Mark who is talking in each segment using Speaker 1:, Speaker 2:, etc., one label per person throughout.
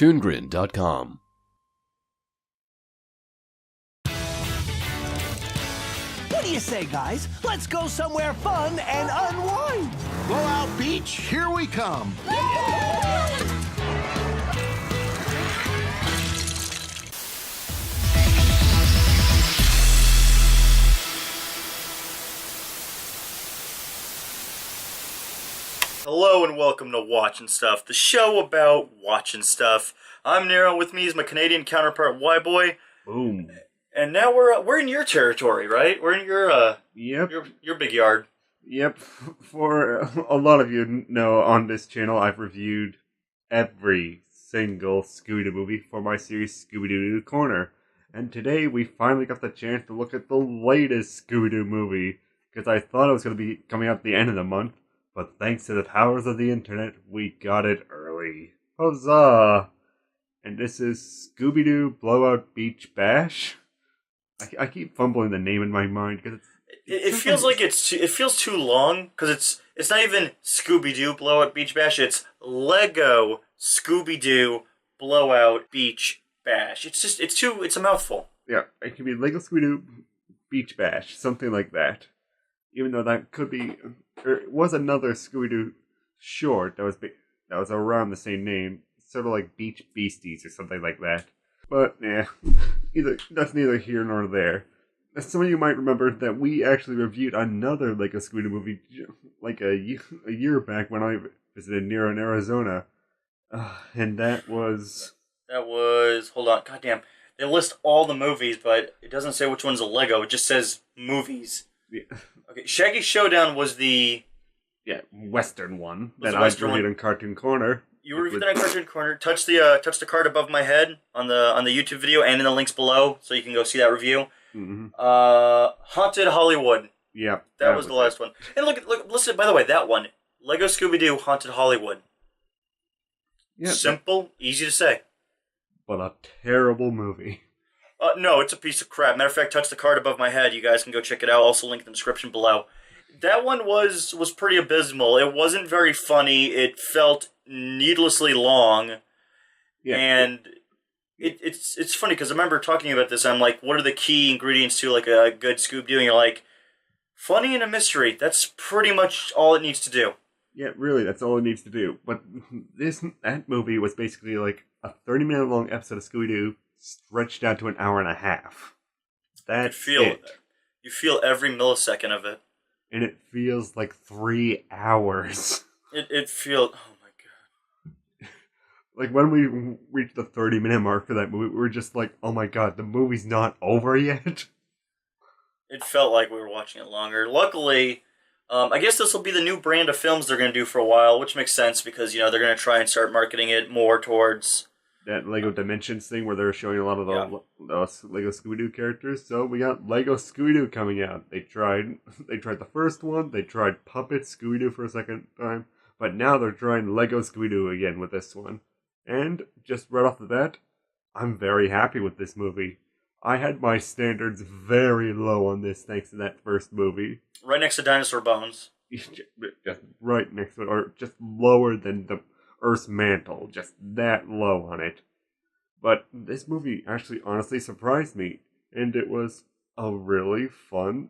Speaker 1: ToonGrin.com.
Speaker 2: What do you say, guys? Let's go somewhere fun and unwind.
Speaker 3: Blowout Beach, here we come.
Speaker 4: Hello and welcome to Watchin' Stuff, the show about watching stuff. I'm NERO. With me is my Canadian counterpart, WHYBOY.
Speaker 5: Boom.
Speaker 4: And now we're in your territory, right? We're in your
Speaker 5: Yep.
Speaker 4: your big yard.
Speaker 5: Yep. For a lot of you know, on this channel, I've reviewed every single Scooby-Doo movie for my series Scooby-Doo Corner. And today we finally got the chance to look at the latest Scooby-Doo movie, because I thought it was going to be coming out at the end of the month, but thanks to the powers of the internet, we got it early. Huzzah! And this is Scooby-Doo Blowout Beach Bash. I keep fumbling the name in my mind because
Speaker 4: it feels like it feels too long because it's not even Scooby-Doo Blowout Beach Bash. It's Lego Scooby-Doo Blowout Beach Bash. It's a mouthful.
Speaker 5: Yeah, it could be Lego Scooby-Doo Beach Bash, something like that. Even though that could be, it was another Scooby-Doo short that was around the same name, sort of like Beach Beasties or something like that. But yeah, that's neither here nor there. Some of you might remember that we actually reviewed another Lego Scooby-Doo movie like a year back when I visited NERO in Arizona, and that was
Speaker 4: hold on, goddamn. They list all the movies, but it doesn't say which one's a Lego. It just says movies.
Speaker 5: Yeah.
Speaker 4: Okay, Shaggy Showdown was the
Speaker 5: Western one
Speaker 4: Was
Speaker 5: that
Speaker 4: the
Speaker 5: I
Speaker 4: Western
Speaker 5: reviewed
Speaker 4: one?
Speaker 5: in Cartoon Corner.
Speaker 4: You reviewed that on Cartoon Corner. Touch the card above my head on the YouTube video and in the links below, so you can go see that review.
Speaker 5: Mm-hmm.
Speaker 4: Haunted Hollywood.
Speaker 5: Yeah,
Speaker 4: that was the last one. And look, listen. By the way, that one, Lego Scooby-Doo Haunted Hollywood.
Speaker 5: Yeah,
Speaker 4: simple, easy to say,
Speaker 5: but a terrible movie.
Speaker 4: No, it's a piece of crap. Matter of fact, touch the card above my head. You guys can go check it out. Also, link in the description below. That one was pretty abysmal. It wasn't very funny. It felt needlessly long.
Speaker 5: Yeah.
Speaker 4: And it's funny because I remember talking about this. I'm like, what are the key ingredients to like a good Scooby-Doo? And you're like, funny and a mystery. That's pretty much all it needs to do.
Speaker 5: Yeah, really, that's all it needs to do. But that movie was basically like a 30-minute long episode of Scooby-Doo stretched out to an hour and a half. That's it.
Speaker 4: You feel every millisecond of it.
Speaker 5: And it feels like 3 hours.
Speaker 4: It feels... Oh my god.
Speaker 5: Like, when we reached the 30-minute mark for that movie, we were just like, oh my god, the movie's not over yet?
Speaker 4: It felt like we were watching it longer. Luckily, I guess this will be the new brand of films they're going to do for a while, which makes sense because, they're going to try and start marketing it more towards...
Speaker 5: that Lego Dimensions thing where they're showing a lot of the Lego Scooby-Doo characters. So we got Lego Scooby-Doo coming out. They tried the first one. They tried Puppet Scooby-Doo for a second time. But now they're trying Lego Scooby-Doo again with this one. And just right off the bat, I'm very happy with this movie. I had my standards very low on this thanks to that first movie.
Speaker 4: Right next to Dinosaur Bones.
Speaker 5: Just right next to it, or just lower than the Earth's mantle, just that low on it. But this movie actually honestly surprised me, and it was a really fun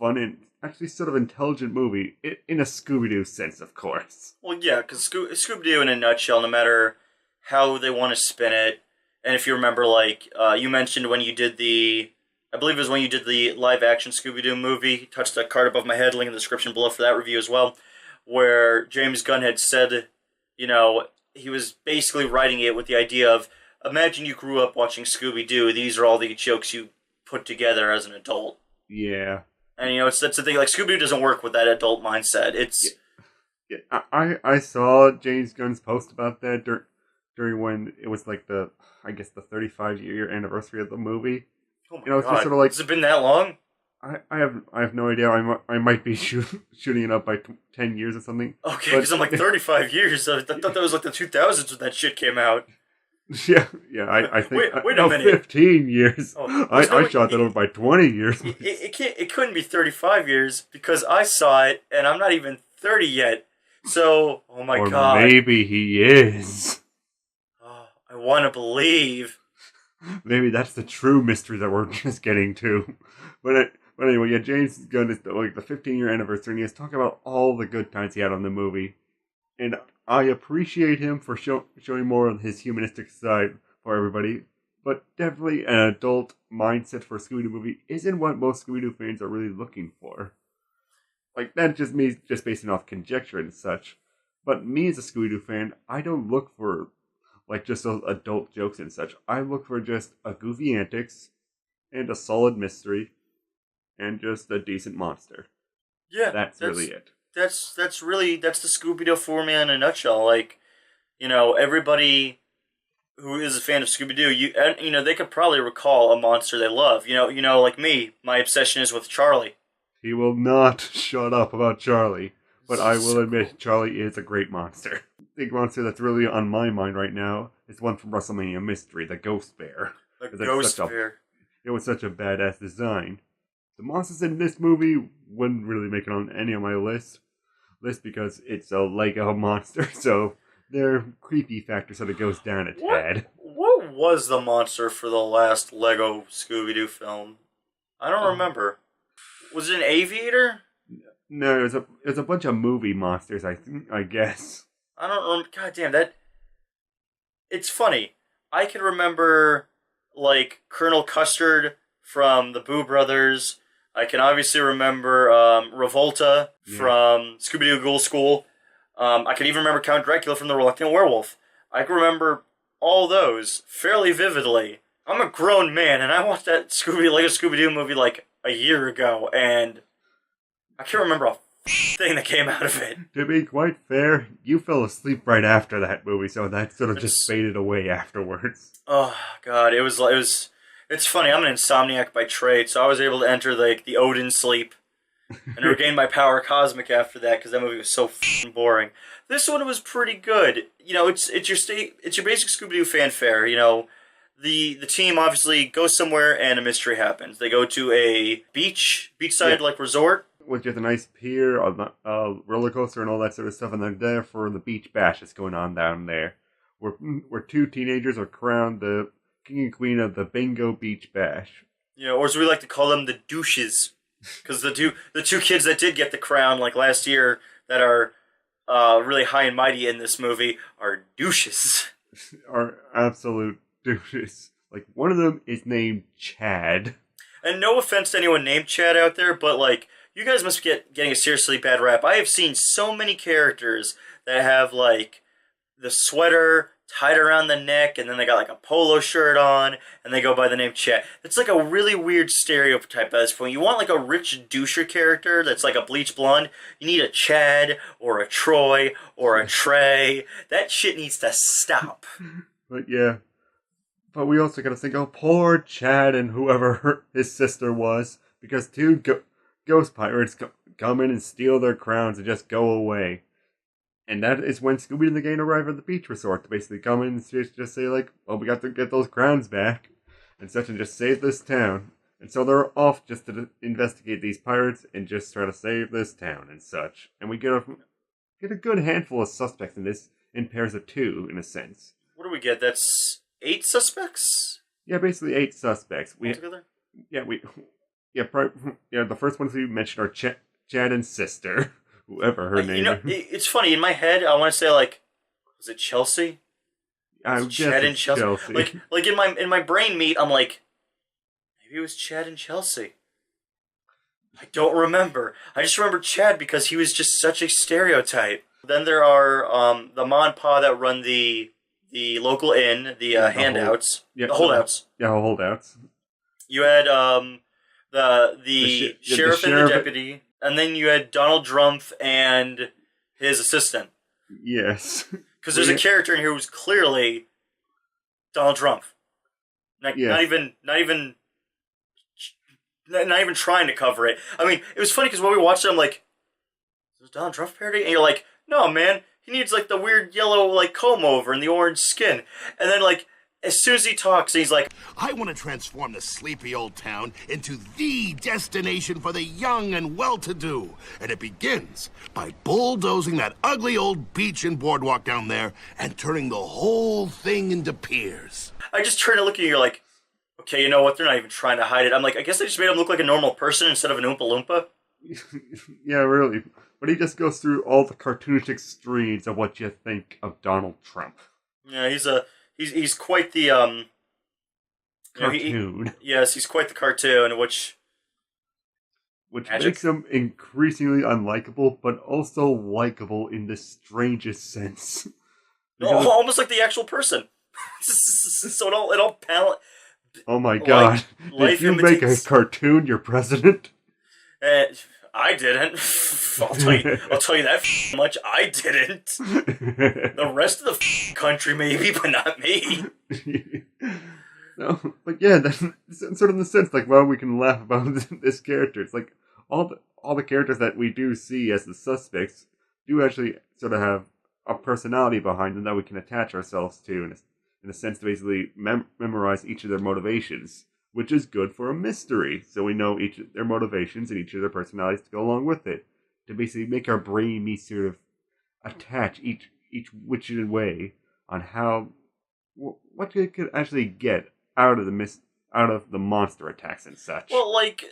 Speaker 5: and actually sort of intelligent movie, in a Scooby-Doo sense, of course.
Speaker 4: Well, yeah, because Scooby-Doo in a nutshell, no matter how they want to spin it, and if you remember, like, you mentioned when you did I believe it was when you did the live-action Scooby-Doo movie, touch the card above my head, link in the description below for that review as well, where James Gunn had said, he was basically writing it with the idea of, imagine you grew up watching Scooby-Doo, these are all the jokes you put together as an adult.
Speaker 5: Yeah.
Speaker 4: And, that's the thing, like, Scooby-Doo doesn't work with that adult mindset.
Speaker 5: Yeah, I saw James Gunn's post about that during when it was like the 35-year anniversary of the movie.
Speaker 4: Oh my
Speaker 5: God. It's just sort of like,
Speaker 4: has it been that long?
Speaker 5: I have no idea. I might be shooting it up by 10 years or something.
Speaker 4: Okay, because I'm like 35 years. I thought that was like the 2000s when that shit came out.
Speaker 5: Yeah. I think.
Speaker 4: Wait a minute.
Speaker 5: 15 years.
Speaker 4: Oh,
Speaker 5: I shot that over by 20 years.
Speaker 4: It couldn't be 35 years because I saw it and I'm not even 30 yet. So, oh my god.
Speaker 5: Or maybe he is.
Speaker 4: want to believe.
Speaker 5: Maybe that's the true mystery that we're just getting to. But anyway, yeah, James Gunn is like the 15-year anniversary, and he has talked about all the good times he had on the movie. And I appreciate him for showing more of his humanistic side for everybody. But definitely an adult mindset for a Scooby-Doo movie isn't what most Scooby-Doo fans are really looking for. Like, that's just me just basing off conjecture and such. But me as a Scooby-Doo fan, I don't look for, like, just those adult jokes and such. I look for just a goofy antics, and a solid mystery, and just a decent monster.
Speaker 4: Yeah.
Speaker 5: That's really it.
Speaker 4: That's the Scooby-Doo formula in a nutshell. Like, you know, everybody who is a fan of Scooby-Doo, they could probably recall a monster they love. You know, like me, my obsession is with Charlie.
Speaker 5: He will not shut up about Charlie, but I will admit Charlie is a great monster. The big monster that's really on my mind right now is one from WrestleMania Mystery, the Ghost Bear.
Speaker 4: The Ghost Bear.
Speaker 5: It was such a badass design. The monsters in this movie wouldn't really make it on any of my list because it's a Lego monster, so their creepy factor sort of goes down a tad.
Speaker 4: What was the monster for the last Lego Scooby-Doo film? I don't remember. Was it an aviator?
Speaker 5: No, it was a bunch of movie monsters, I guess.
Speaker 4: I don't remember. God damn, that... It's funny. I can remember, like, Colonel Custard from the Boo Brothers. I can obviously remember Revolta from Scooby-Doo Ghoul School. I can even remember Count Dracula from The Reluctant Werewolf. I can remember all those fairly vividly. I'm a grown man, and I watched that Lego Scooby-Doo movie like a year ago, and I can't remember a thing that came out of it.
Speaker 5: To be quite fair, you fell asleep right after that movie, so that sort of just faded away afterwards.
Speaker 4: Oh God, it was. It's funny. I'm an insomniac by trade, so I was able to enter the Odin sleep and regain my power cosmic after that because that movie was so boring. This one was pretty good. You know, it's your basic Scooby-Doo fanfare. You know, the team obviously goes somewhere and a mystery happens. They go to a beachside resort.
Speaker 5: With just a nice pier, a roller coaster, and all that sort of stuff, and they're there for the beach bash that's going on down there, where two teenagers are crowned the king and queen of the Bingo Beach Bash.
Speaker 4: You know, or as we like to call them, the douches, because the two kids that did get the crown like last year that are really high and mighty in this movie are douches.
Speaker 5: Are absolute douches. Like, one of them is named Chad.
Speaker 4: And no offense to anyone named Chad out there, but like, you guys must be getting a seriously bad rap. I have seen so many characters that have, like, the sweater tied around the neck, and then they got, like, a polo shirt on, and they go by the name Chad. It's, like, a really weird stereotype at this point. You want, like, a rich doucher character that's, like, a bleach blonde. You need a Chad, or a Troy, or a Trey. That shit needs to stop.
Speaker 5: But, yeah. But we also gotta think, oh, poor Chad and whoever his sister was, because two ghost pirates come in and steal their crowns and just go away. And that is when Scooby and the gang arrive at the beach resort to basically come in and just say, like, well, we got to get those crowns back and such, and just save this town. And so they're off just to investigate these pirates and just try to save this town and such. And we get a good handful of suspects in this, in pairs of two, in a sense.
Speaker 4: What do we get? That's 8 suspects?
Speaker 5: Yeah, basically 8 suspects.
Speaker 4: Altogether?
Speaker 5: The first ones we mentioned are Chad and sister, whoever her name is.
Speaker 4: It's funny, in my head, I want to say, like, was it Chelsea?
Speaker 5: Chad and Chelsea.
Speaker 4: Like in my brain meat, I'm like, maybe it was Chad and Chelsea. I don't remember. I just remember Chad because he was just such a stereotype. Then there are the Ma and Pa that run the local inn, the handouts, the holdouts.
Speaker 5: Holdouts.
Speaker 4: You had the sheriff and the deputy, and then you had Donald Trump and his assistant.
Speaker 5: Yes.
Speaker 4: Because there's a character in here who's clearly Donald Trump. Not even trying to cover it. I mean, it was funny because when we watched it, I'm like, is this Donald Trump parody? And you're like, no, man, he needs like the weird yellow like comb over and the orange skin. And then like as soon as he talks, he's like,
Speaker 3: I want to transform the sleepy old town into the destination for the young and well-to-do. And it begins by bulldozing that ugly old beach and boardwalk down there and turning the whole thing into piers.
Speaker 4: I just turn to look at you, you're like, okay, you know what? They're not even trying to hide it. I'm like, I guess they just made him look like a normal person instead of an Oompa Loompa.
Speaker 5: Yeah, really. But he just goes through all the cartoonish extremes of what you think of Donald Trump.
Speaker 4: Yeah, he's quite the
Speaker 5: Cartoon.
Speaker 4: yes, he's quite the cartoon, which
Speaker 5: makes him increasingly unlikable, but also likable in the strangest sense.
Speaker 4: almost like the actual person. So it all
Speaker 5: oh my god! Did you make a cartoon your president?
Speaker 4: I didn't. I'll tell you that much. I didn't. The rest of the country maybe, but not me.
Speaker 5: No, but yeah, that's sort of in the sense like, well, we can laugh about this character. It's like all the characters that we do see as the suspects do actually sort of have a personality behind them that we can attach ourselves to, in a sense to basically memorize each of their motivations, which is good for a mystery. So we know each of their motivations and each of their personalities to go along with it, to basically make our brain sort of attach each which way on how what you could actually get out of the monster attacks and such.
Speaker 4: Well, like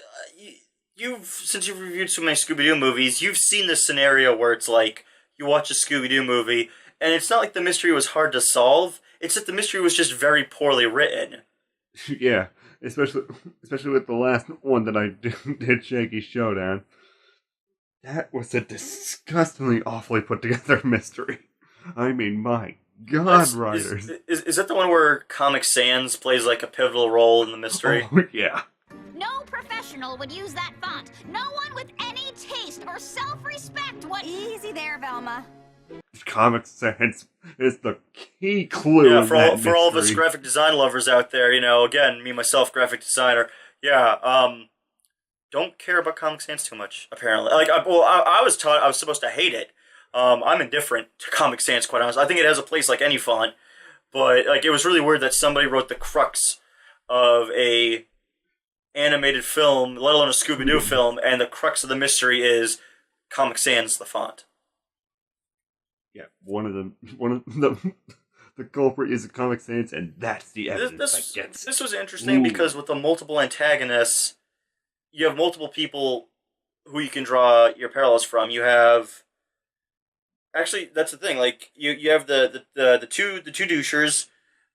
Speaker 4: since you've reviewed so many Scooby-Doo movies, you've seen this scenario where it's like you watch a Scooby-Doo movie, and it's not like the mystery was hard to solve. It's that the mystery was just very poorly written.
Speaker 5: Yeah, especially with the last one that I did, Shaggy Showdown. That was a disgustingly awfully put together mystery. I mean, my God, writers.
Speaker 4: Is that the one where Comic Sans plays like a pivotal role in the mystery?
Speaker 5: Oh, yeah.
Speaker 1: No professional would use that font. No one with any taste or self-respect would... Easy there, Velma.
Speaker 5: Comic Sans is the key clue.
Speaker 4: Yeah, for all of us graphic design lovers out there, again, me myself, graphic designer. Yeah, don't care about Comic Sans too much. Apparently, I was taught I was supposed to hate it. I'm indifferent to Comic Sans, quite honest. I think it has a place like any font, but it was really weird that somebody wrote the crux of a animated film, let alone a Scooby-Doo film, and the crux of the mystery is Comic Sans, the font.
Speaker 5: Yeah, one of the culprit is a Comic Sans, and that's the evidence that gets.
Speaker 4: This was interesting because with the multiple antagonists, you have multiple people who you can draw your parallels from. You have, actually, that's the thing. You have the two douchers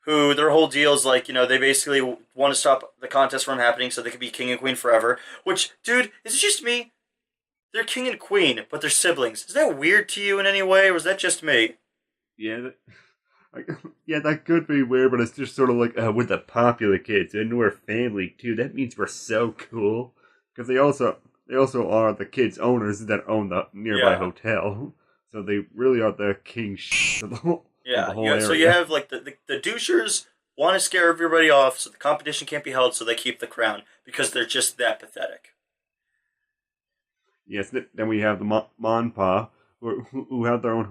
Speaker 4: who their whole deal is they basically want to stop the contest from happening so they can be king and queen forever. Which, dude, is it just me? They're king and queen, but they're siblings. Is that weird to you in any way, or was that just me?
Speaker 5: Yeah, that could be weird, but it's just sort of like with the popular kids, and we're family too. That means we're so cool because they also are the kids' owners that own the nearby hotel, so they really are the king of the whole area.
Speaker 4: So you have the douchers want to scare everybody off, so the competition can't be held, so they keep the crown because they're just that pathetic.
Speaker 5: Yes, then we have the Monpa, who have their own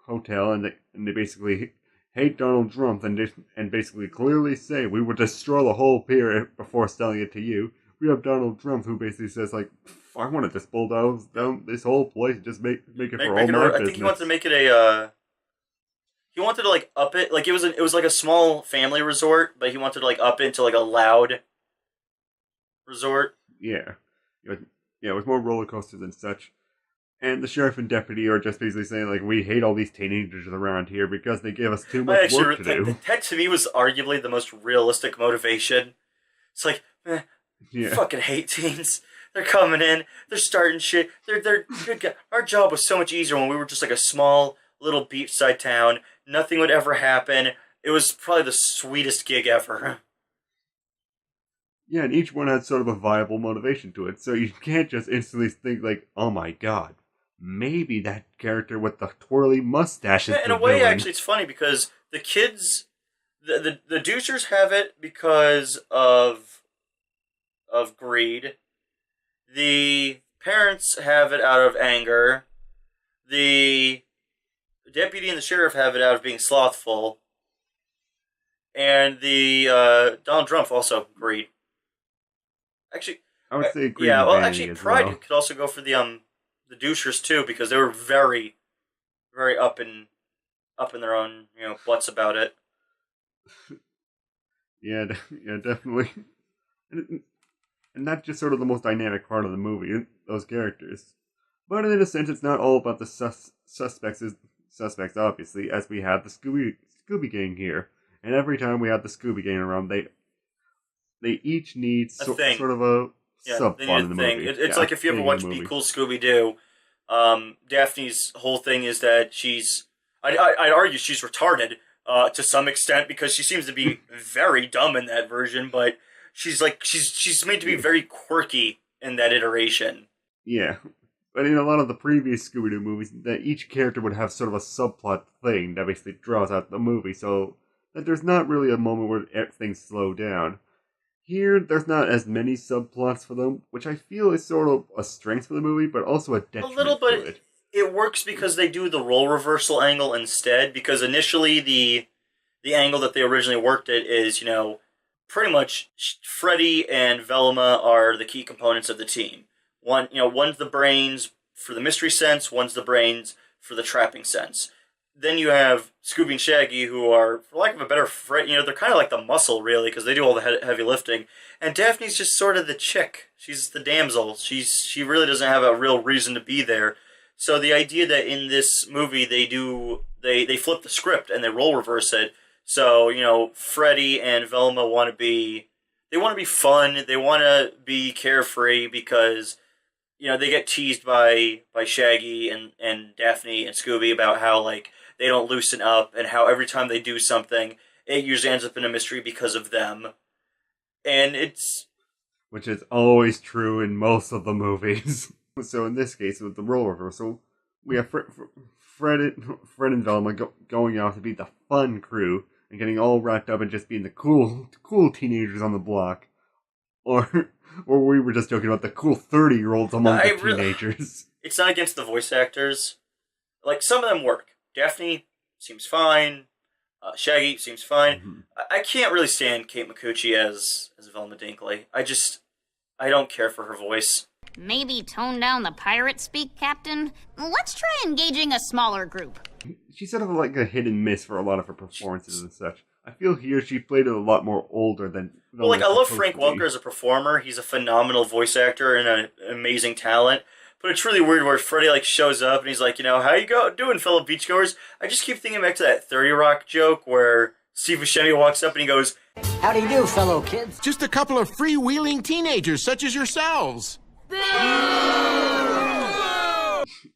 Speaker 5: hotel, and they basically hate Donald Trump, and basically clearly say, we would destroy the whole pier before selling it to you. We have Donald Trump, who basically says, I want to just bulldoze down this whole place, just make it for all my business.
Speaker 4: I think he wanted to make it a, he wanted to, up it, it was a small family resort, but he wanted to, up it into, a loud resort.
Speaker 5: Yeah. Yeah, with more roller coasters and such. And the sheriff and deputy are just basically saying, we hate all these teenagers around here because they give us too much work to do.
Speaker 4: That to me was arguably the most realistic motivation. It's fucking hate teens. They're coming in, they're starting shit. They're good guys. Our job was so much easier when we were just a small little beachside town. Nothing would ever happen. It was probably the sweetest gig ever.
Speaker 5: Yeah, and each one had sort of a viable motivation to it, so you can't just instantly think oh my god, maybe that character with the twirly mustache is
Speaker 4: in a way, actually, it's funny because the kids, the douchers have it because of greed. The parents have it out of anger. The deputy and the sheriff have it out of being slothful. And the Donald Trump also great. Actually,
Speaker 5: I would say Green
Speaker 4: yeah. Well,
Speaker 5: Vanity
Speaker 4: actually,
Speaker 5: as
Speaker 4: Pride
Speaker 5: well.
Speaker 4: could also go for the douchers too, because they were very, very up in their own butts about it.
Speaker 5: Yeah, yeah, definitely. And that's just sort of the most dynamic part of the movie, those characters. But in a sense, it's not all about the suspects, obviously, as we have the Scooby Gang here. And every time we have the Scooby Gang around, they each need sort of a subplot in the movie.
Speaker 4: It's like if you ever watch Be Cool Scooby-Doo, Daphne's whole thing is that I'd argue she's retarded to some extent, because she seems to be very dumb in that version, but she's made to be very quirky in that iteration.
Speaker 5: Yeah. But in a lot of the previous Scooby-Doo movies, that each character would have sort of a subplot thing that basically draws out the movie, so that there's not really a moment where things slow down. Here, there's not as many subplots for them, which I feel is sort of a strength for the movie, but also a detriment
Speaker 4: A little bit.
Speaker 5: to it.
Speaker 4: It works because they do the role reversal angle instead, because initially the angle that they originally worked it is, pretty much Freddy and Velma are the key components of the team. One's the brains for the mystery sense, one's the brains for the trapping sense. Then you have Scooby and Shaggy, who are, for lack of a better phrase, they're kind of like the muscle, really, because they do all the heavy lifting. And Daphne's just sort of the chick. She's the damsel. She really doesn't have a real reason to be there. So the idea that in this movie they flip the script and they role reverse it. So, Freddy and Velma want to be fun. They want to be carefree because, they get teased by Shaggy and Daphne and Scooby about how, like, they don't loosen up, and how every time they do something, it usually ends up in a mystery because of them. And
Speaker 5: which is always true in most of the movies. So in this case, with the role reversal, we have Fred and Velma going out to be the fun crew, and getting all wrapped up in just being the cool teenagers on the block. Or we were just joking about the cool 30-year-olds among the teenagers.
Speaker 4: It's not against the voice actors. Like, some of them work. Daphne seems fine. Shaggy seems fine.
Speaker 5: Mm-hmm.
Speaker 4: I can't really stand Kate Micucci as Velma Dinkley. I don't care for her voice.
Speaker 1: Maybe tone down the pirate speak, Captain? Let's try engaging a smaller group.
Speaker 5: She's sort of like a hit and miss for a lot of her performances and such. I feel here she played it a lot more older than...
Speaker 4: Well, I love Frank Welker as a performer. He's a phenomenal voice actor and an amazing talent. But it's really weird where Freddy, shows up and he's like, how you doing, fellow beachgoers? I just keep thinking back to that 30 Rock joke where Steve Buscemi walks up and he goes,
Speaker 2: How do you do, fellow kids?
Speaker 6: Just a couple of freewheeling teenagers such as yourselves.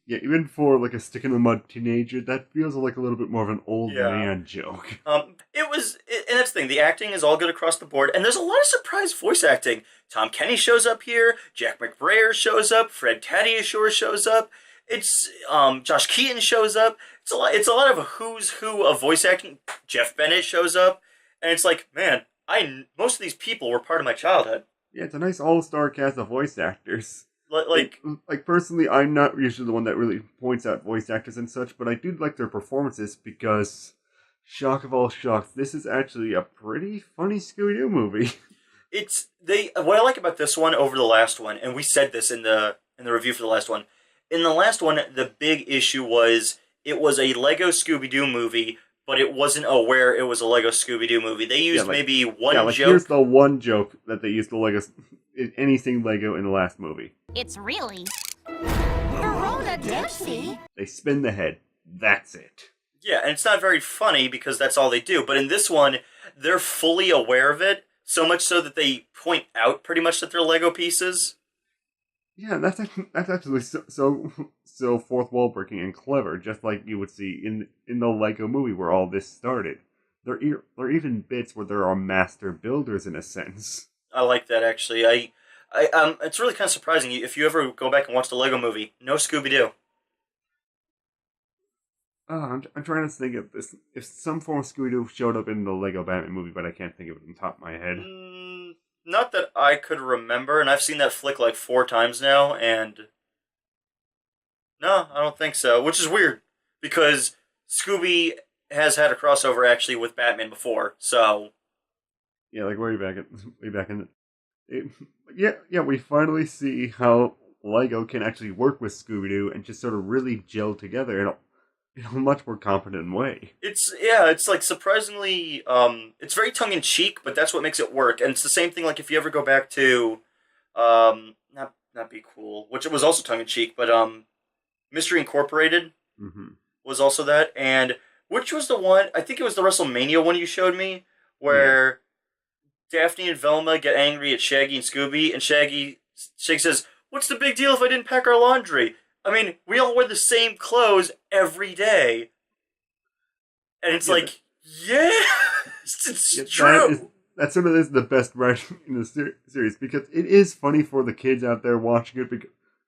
Speaker 5: Yeah, even for a stick-in-the-mud teenager, that feels like a little bit more of an old man joke.
Speaker 4: and that's the thing, the acting is all good across the board, and there's a lot of surprise voice acting. Tom Kenny shows up here, Jack McBrayer shows up, Fred Tatasciore shows up, it's, Josh Keaton shows up, it's a lot of a who's who of voice acting. Jeff Bennett shows up, and it's like, man, most of these people were part of my childhood.
Speaker 5: Yeah, it's a nice all-star cast of voice actors.
Speaker 4: Like
Speaker 5: personally, I'm not usually the one that really points out voice actors and such, but I do like their performances because, shock of all shocks, this is actually a pretty funny Scooby-Doo movie.
Speaker 4: What I like about this one over the last one, and we said this in the review for the last one. In the last one, the big issue was it was a Lego Scooby-Doo movie, but it wasn't aware it was a Lego Scooby-Doo movie. They used maybe one joke.
Speaker 5: Here's the one joke that they used the Lego, anything Lego in the last movie.
Speaker 1: It's really Verona Dempsey.
Speaker 5: They spin the head. That's it.
Speaker 4: Yeah, and it's not very funny because that's all they do. But in this one, they're fully aware of it, so much so that they point out pretty much that they're Lego pieces.
Speaker 5: Yeah, that's actually so fourth wall breaking and clever, just like you would see in the Lego movie where all this started. There are even bits where there are master builders in a sense.
Speaker 4: I like that, actually. It's really kind of surprising. If you ever go back and watch the Lego movie, no Scooby-Doo.
Speaker 5: I'm trying to think of this. If some form of Scooby-Doo showed up in the Lego Batman movie, but I can't think of it on top of my head.
Speaker 4: Not that I could remember, and I've seen that flick 4 times now, and... No, I don't think so, which is weird, because Scooby has had a crossover actually with Batman before, so
Speaker 5: Yeah, like way back in we finally see how Lego can actually work with Scooby-Doo and just sort of really gel together in a much more competent way.
Speaker 4: It's like surprisingly, it's very tongue in cheek, but that's what makes it work. And it's the same thing. Like if you ever go back to, not Be Cool, which it was also tongue in cheek, but Mystery Incorporated was also that. And which was the one? I think it was the WrestleMania one you showed me, where Daphne and Velma get angry at Shaggy and Scooby, and Shaggy says, "What's the big deal if I didn't pack our laundry? I mean, we all wear the same clothes every day." And it's it's true.
Speaker 5: That sort of is the best writing in the series, because it is funny for the kids out there watching it,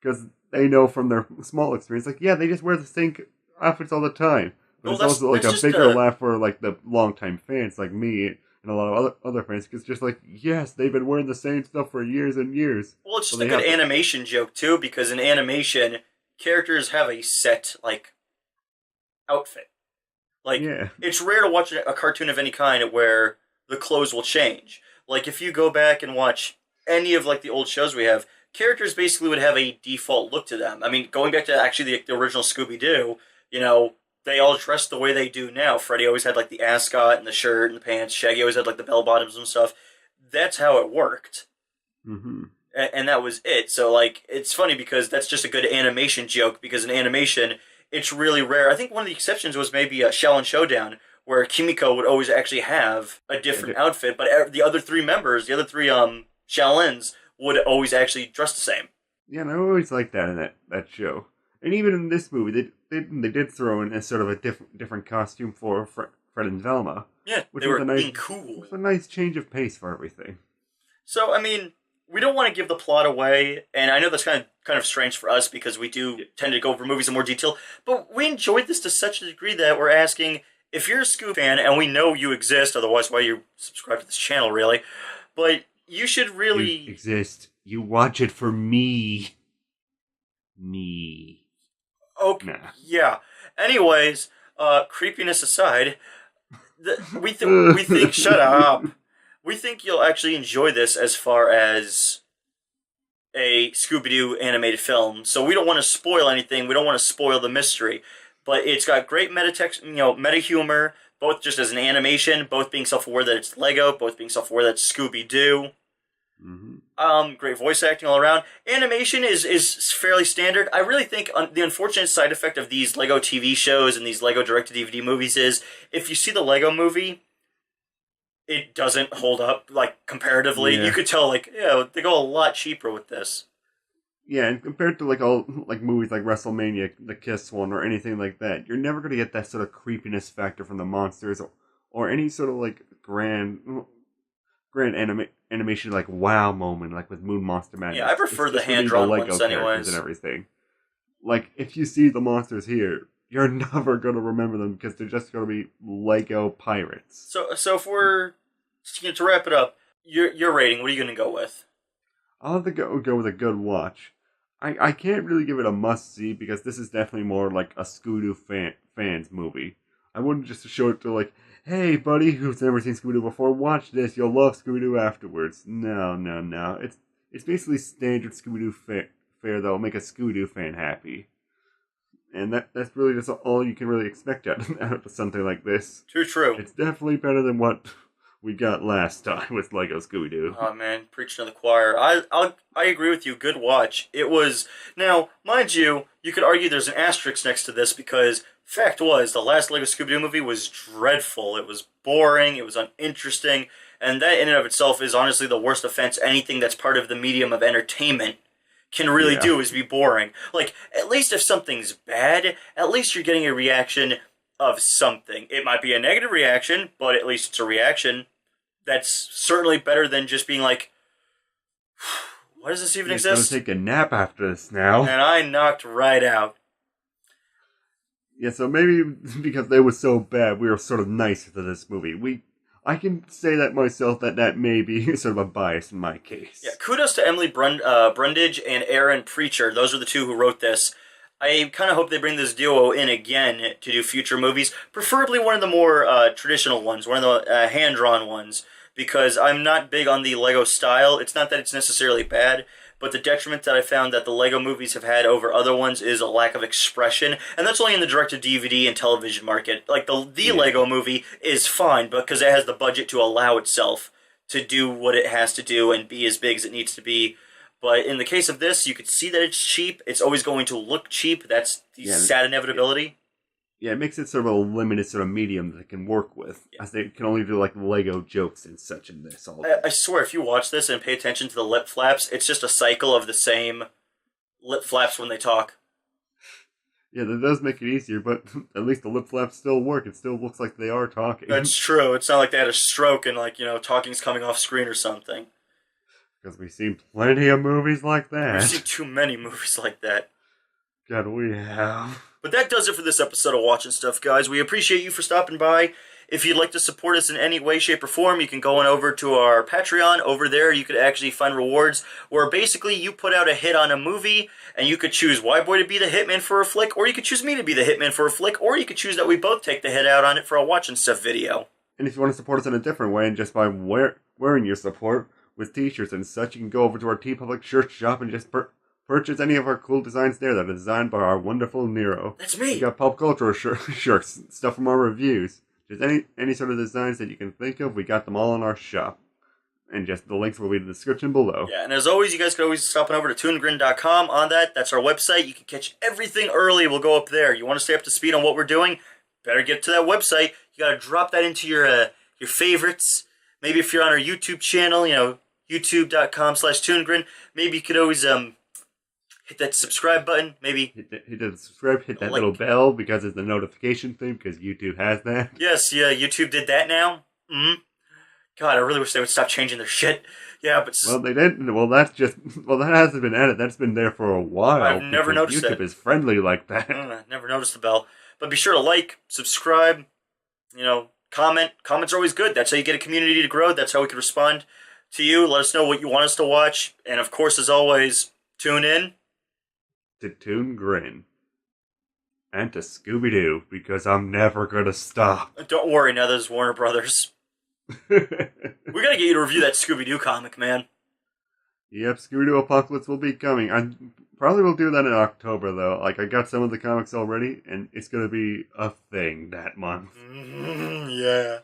Speaker 5: because they know from their small experience, like, yeah, they just wear the same outfits all the time. But it's also like a bigger laugh for like the longtime fans like me and a lot of other fans, because just like, yes, they've been wearing the same stuff for years and years.
Speaker 4: Well, it's just a good animation joke too, because in animation, characters have a set like outfit. Like it's rare to watch a cartoon of any kind where the clothes will change. Like if you go back and watch any of like the old shows we have, characters basically would have a default look to them. I mean, going back to actually the original Scooby-Doo, they all dressed the way they do now. Freddy always had like the ascot and the shirt and the pants. Shaggy always had like the bell bottoms and stuff. That's how it worked.
Speaker 5: Mm-hmm.
Speaker 4: And that was it. So like, it's funny because that's just a good animation joke, because in animation, it's really rare. I think one of the exceptions was maybe Shaolin Showdown, where Kimiko would always actually have a different outfit, but the other three members, the other three Shaolins, would always actually dress the same.
Speaker 5: Yeah, and I always liked that in that show. And even in this movie, they did throw in a sort of a different costume for Fred and Velma.
Speaker 4: Yeah,
Speaker 5: which
Speaker 4: they
Speaker 5: was
Speaker 4: were
Speaker 5: being
Speaker 4: cool.
Speaker 5: It was a nice change of pace for everything.
Speaker 4: So, I mean, we don't want to give the plot away, and I know that's kind of strange for us because we do tend to go over movies in more detail, but we enjoyed this to such a degree that we're asking, if you're a Scooby fan, and we know you exist, otherwise why you subscribe to this channel, really, but you should really...
Speaker 5: You exist. You watch it for me. Me.
Speaker 4: Okay, yeah. Anyways, creepiness aside, we think... Shut up! We think you'll actually enjoy this as far as a Scooby-Doo animated film. So we don't want to spoil anything. We don't want to spoil the mystery. But it's got great meta humor, both just as an animation, both being self-aware that it's Lego, both being self-aware that it's Scooby-Doo.
Speaker 5: Mm-hmm.
Speaker 4: Great voice acting all around. Animation is fairly standard. I really think the unfortunate side effect of these Lego TV shows and these Lego direct-to-DVD movies is, if you see the Lego movie, it doesn't hold up, like, comparatively.
Speaker 5: Yeah.
Speaker 4: You could tell, like, they go a lot cheaper with this.
Speaker 5: Yeah, and compared to, like, all, like, movies like WrestleMania, the Kiss one, or anything like that, you're never going to get that sort of creepiness factor from the monsters, or any sort of, like, grand animation, like, wow moment, like, with Moon Monster Madness.
Speaker 4: Yeah, I prefer the hand-drawn ones anyways.
Speaker 5: And everything. Like, if you see the monsters here, you're never going to remember them because they're just going to be Lego pirates.
Speaker 4: So if we're... To wrap it up, your rating, what are you going to go with?
Speaker 5: I'll have to go with a good watch. I can't really give it a must-see because this is definitely more like a Scooby-Doo fans movie. I wouldn't just show it to like, hey buddy who's never seen Scooby-Doo before, watch this, you'll love Scooby-Doo afterwards. No. It's basically standard Scooby-Doo fare that'll make a Scooby-Doo fan happy. And that's really just all you can really expect out of something like this.
Speaker 4: Too true.
Speaker 5: It's definitely better than what we got last time with Lego Scooby-Doo.
Speaker 4: Oh man, preaching to the choir. I agree with you. Good watch. It was... Now, mind you, you could argue there's an asterisk next to this because fact was, the last Lego Scooby-Doo movie was dreadful. It was boring. It was uninteresting. And that in and of itself is honestly the worst offense anything that's part of the medium of entertainment can really do, is be boring. Like, at least if something's bad, at least you're getting a reaction of something. It might be a negative reaction, but at least it's a reaction. That's certainly better than just being like, why does this even exist?
Speaker 5: I'm going to take a nap after this now.
Speaker 4: And I knocked right out.
Speaker 5: Yeah, so maybe because they were so bad, we were sort of nice to this movie. I can say that myself, that may be sort of a bias in my case.
Speaker 4: Yeah, kudos to Emily Brundage and Aaron Preacher. Those are the two who wrote this. I kind of hope they bring this duo in again to do future movies, preferably one of the more traditional ones, one of the hand-drawn ones, because I'm not big on the Lego style. It's not that it's necessarily bad, but the detriment that I found that the Lego movies have had over other ones is a lack of expression, and that's only in the direct-to-DVD and television market. Like, the Lego movie is fine, because it has the budget to allow itself to do what it has to do and be as big as it needs to be. But in the case of this, you could see that it's cheap. It's always going to look cheap. That's the sad inevitability.
Speaker 5: Yeah, it makes it sort of a limited sort of medium that they can work with, as they can only do like Lego jokes and such in this.
Speaker 4: I swear, if you watch this and pay attention to the lip flaps, it's just a cycle of the same lip flaps when they talk.
Speaker 5: Yeah, that does make it easier, but at least the lip flaps still work. It still looks like they are talking.
Speaker 4: That's true. It's not like they had a stroke and, like, talking's coming off screen or something.
Speaker 5: Because we've seen plenty of movies like that.
Speaker 4: We've seen too many movies like that.
Speaker 5: God, we have.
Speaker 4: But that does it for this episode of Watchin' Stuff, guys. We appreciate you for stopping by. If you'd like to support us in any way, shape, or form, you can go on over to our Patreon. Over there, you could actually find rewards where basically you put out a hit on a movie, and you could choose WHYBOY to be the hitman for a flick, or you could choose me to be the hitman for a flick, or you could choose that we both take the hit out on it for a Watchin' Stuff video.
Speaker 5: And if you want to support us in a different way, and just by wearing your support with t-shirts and such, you can go over to our TeePublic shirt shop and just purchase any of our cool designs there that are designed by our wonderful Nero.
Speaker 4: That's me!
Speaker 5: We got pop culture shirts, stuff from our reviews. Just any sort of designs that you can think of, we got them all in our shop. And just the links will be in the description below.
Speaker 4: Yeah, and as always, you guys can always stop on over to ToonGrin.com. On that's our website. You can catch everything early. We'll go up there. You want to stay up to speed on what we're doing? Better get to that website. You got to drop that into your favorites. Maybe if you're on our YouTube channel, youtube.com/ToonGrin. Maybe you could always hit that subscribe button. Maybe
Speaker 5: hit the subscribe, hit that little bell because it's the notification thing because YouTube has that.
Speaker 4: Yes, yeah, YouTube did that now. God, I really wish they would stop changing their shit. Yeah, but
Speaker 5: well, they didn't. Well, that hasn't been added. That's been there for a while.
Speaker 4: I've never noticed
Speaker 5: YouTube is friendly like that.
Speaker 4: Never noticed the bell. But be sure to like, subscribe, comment. Comments are always good. That's how you get a community to grow. That's how we can respond to you. Let us know what you want us to watch. And of course, as always, tune in
Speaker 5: to ToonGrin. And to Scooby-Doo, because I'm never gonna stop.
Speaker 4: Don't worry, now there's Warner Brothers. We gotta get you to review that Scooby-Doo comic, man.
Speaker 5: Yep, Scooby-Doo Apocalypse will be coming. I probably will do that in October, though. Like, I got some of the comics already, and it's gonna be a thing that month.
Speaker 4: Yeah.